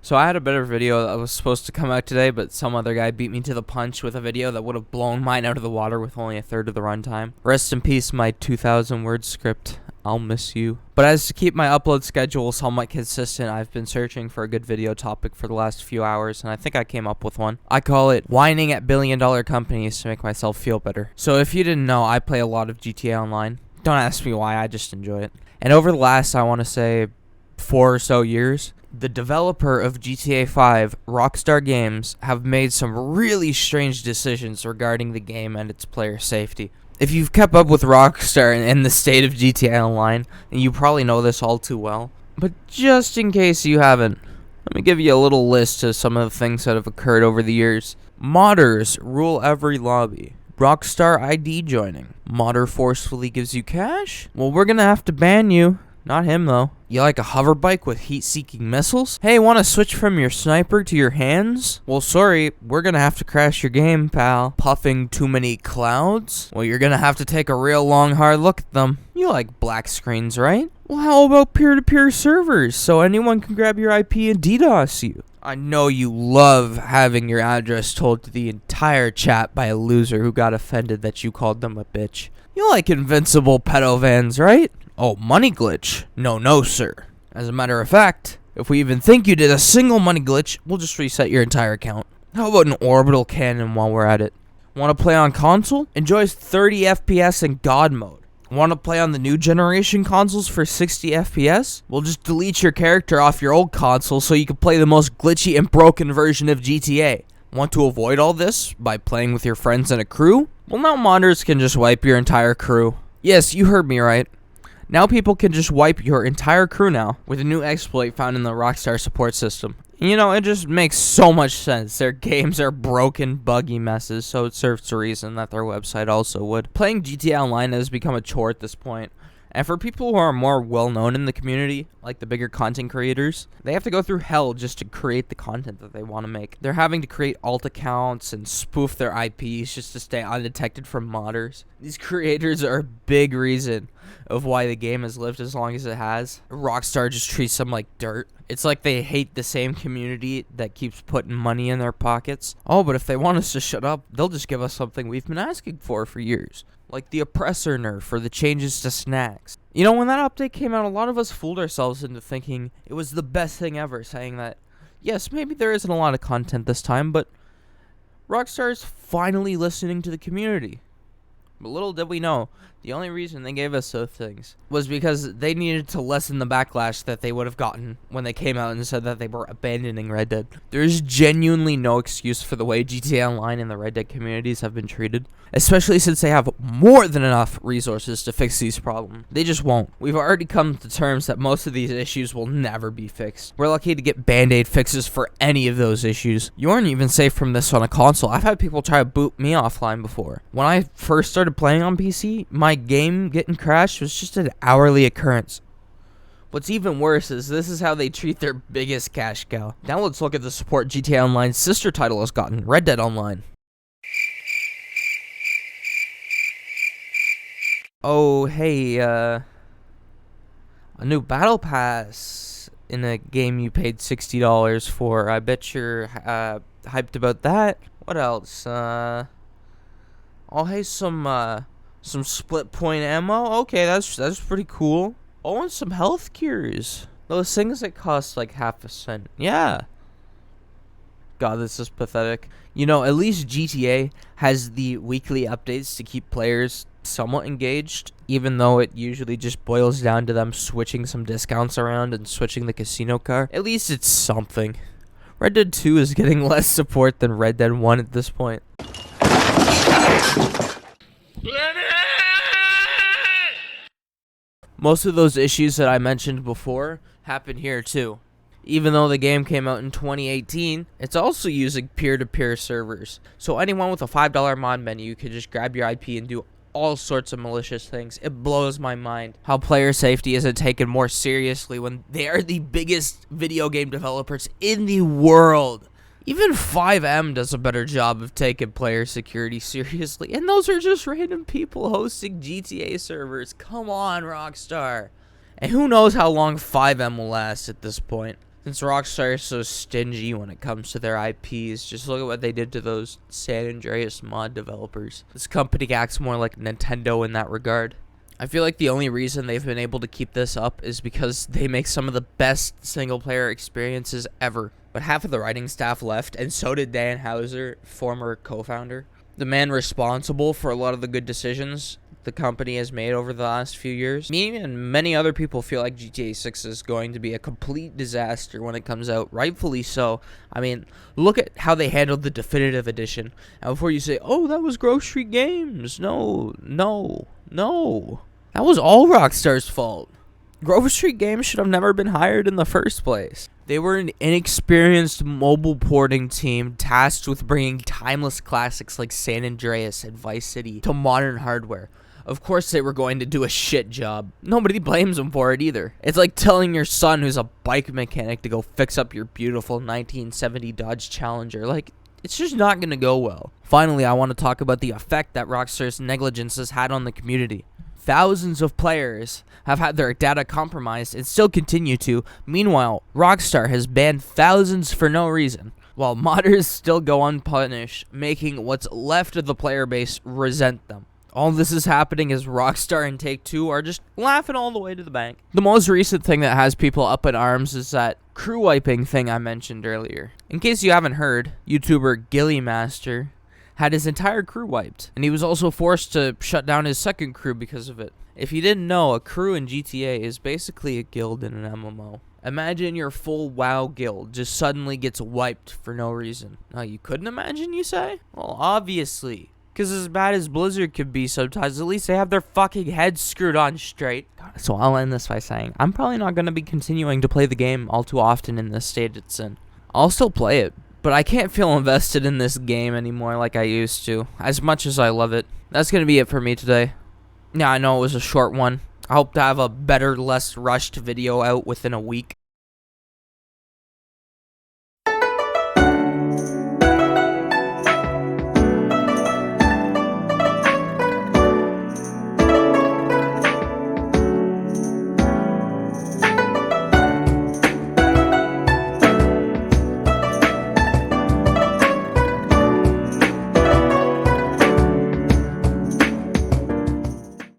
So I had a better video that was supposed to come out today, but some other guy beat me to the punch with a video that would have blown mine out of the water with only a third of the runtime. Rest in peace, my 2,000 word script. I'll miss you. But as to keep my upload schedule somewhat consistent, I've been searching for a good video topic for the last few hours, and I think I came up with one. I call it whining at billion-dollar companies to make myself feel better. So if you didn't know, I play a lot of GTA Online. Don't ask me why, I just enjoy it. And over the last, I want to say, 4 or so years, the developer of GTA 5, Rockstar Games, have made some really strange decisions regarding the game and its player safety. If you've kept up with Rockstar and the state of GTA Online, then you probably know this all too well. But just in case you haven't, let me give you a little list of some of the things that have occurred over the years. Modders rule every lobby. Rockstar ID joining. Modder forcefully gives you cash? Well, we're gonna have to ban you. Not him, though. You like a hover bike with heat-seeking missiles? Hey, want to switch from your sniper to your hands? Well, sorry, we're gonna have to crash your game, pal. Puffing too many clouds? Well, you're gonna have to take a real long, hard look at them. You like black screens, right? Well, how about peer-to-peer servers, so anyone can grab your IP and DDoS you? I know you love having your address told to the entire chat by a loser who got offended that you called them a bitch. You like invincible pedo vans, right? Oh, money glitch? No, sir. As a matter of fact, if we even think you did a single money glitch, we'll just reset your entire account. How about an orbital cannon while we're at it? Want to play on console? Enjoys 30 FPS in God mode. Want to play on the new generation consoles for 60 FPS? We'll just delete your character off your old console so you can play the most glitchy and broken version of GTA. Want to avoid all this by playing with your friends and a crew? Well, now modders can just wipe your entire crew. Yes, you heard me right. Now people can just wipe your entire crew now with a new exploit found in the Rockstar support system. You know, it just makes so much sense. Their games are broken, buggy messes, so it serves to reason that their website also would. Playing GTA Online has become a chore at this point. And for people who are more well-known in the community, like the bigger content creators, they have to go through hell just to create the content that they want to make. They're having to create alt accounts and spoof their IPs just to stay undetected from modders. These creators are a big reason of why the game has lived as long as it has. Rockstar just treats them like dirt. It's like they hate the same community that keeps putting money in their pockets. Oh, but if they want us to shut up, they'll just give us something we've been asking for years. Like the oppressor nerf for the changes to snacks. You know, when that update came out, a lot of us fooled ourselves into thinking it was the best thing ever, saying that, yes, maybe there isn't a lot of content this time, but Rockstar is finally listening to the community. But little did we know, the only reason they gave us those things was because they needed to lessen the backlash that they would have gotten when they came out and said that they were abandoning Red Dead. There's genuinely no excuse for the way GTA Online and the Red Dead communities have been treated, especially since they have more than enough resources to fix these problems. They just won't. We've already come to terms that most of these issues will never be fixed. We're lucky to get band-aid fixes for any of those issues. You aren't even safe from this on a console. I've had people try to boot me offline before. When I first started playing on PC, my game getting crashed was just an hourly occurrence. What's even worse is this is how they treat their biggest cash cow. Now let's look at the support GTA Online's sister title has gotten, Red Dead Online. Oh, hey, a new battle pass in a game you paid $60 for. I bet you're hyped about that. What else? Oh, hey, some split point ammo. Okay, that's pretty cool. Oh, and some health cures. Those things that cost like half a cent. Yeah. God, this is pathetic. You know, at least GTA has the weekly updates to keep players somewhat engaged, even though it usually just boils down to them switching some discounts around and switching the casino car. At least it's something. Red Dead 2 is getting less support than Red Dead 1 at this point. Most of those issues that I mentioned before happen here too. Even though the game came out in 2018, it's also using peer-to-peer servers. So anyone with a $5 mod menu could just grab your IP and do all sorts of malicious things. It blows my mind how player safety isn't taken more seriously when they are the biggest video game developers in the world. Even 5M does a better job of taking player security seriously, and those are just random people hosting GTA servers. Come on, Rockstar. And who knows how long 5M will last at this point. Since Rockstar is so stingy when it comes to their IPs, just look at what they did to those San Andreas mod developers. This company acts more like Nintendo in that regard. I feel like the only reason they've been able to keep this up is because they make some of the best single-player experiences ever. But half of the writing staff left, and so did Dan Houser, former co-founder. The man responsible for a lot of the good decisions the company has made over the last few years. Me and many other people feel like GTA 6 is going to be a complete disaster when it comes out, rightfully so. I mean, look at how they handled the definitive edition. And before you say, oh, that was Grocery Games. No. That was all Rockstar's fault. Grocery Games should have never been hired in the first place. They were an inexperienced mobile porting team tasked with bringing timeless classics like San Andreas and Vice City to modern hardware. Of course they were going to do a shit job. Nobody blames them for it either. It's like telling your son who's a bike mechanic to go fix up your beautiful 1970 Dodge Challenger. Like, it's just not going to go well. Finally, I want to talk about the effect that Rockstar's negligence has had on the community. Thousands of players have had their data compromised and still continue to. Meanwhile, Rockstar has banned thousands for no reason, while modders still go unpunished, making what's left of the player base resent them. All this is happening as Rockstar and Take-Two are just laughing all the way to the bank. The most recent thing that has people up in arms is that crew wiping thing I mentioned earlier. In case you haven't heard, YouTuber Gillymaster had his entire crew wiped, and he was also forced to shut down his second crew because of it. If you didn't know, a crew in GTA is basically a guild in an MMO. Imagine your full WoW guild just suddenly gets wiped for no reason. Now, you couldn't imagine, you say? Well, obviously. Because as bad as Blizzard could be sometimes, at least they have their fucking heads screwed on straight. So I'll end this by saying, I'm probably not going to be continuing to play the game all too often in this state it's in. I'll still play it, but I can't feel invested in this game anymore like I used to, as much as I love it. That's going to be it for me today. Yeah, I know it was a short one. I hope to have a better, less rushed video out within a week.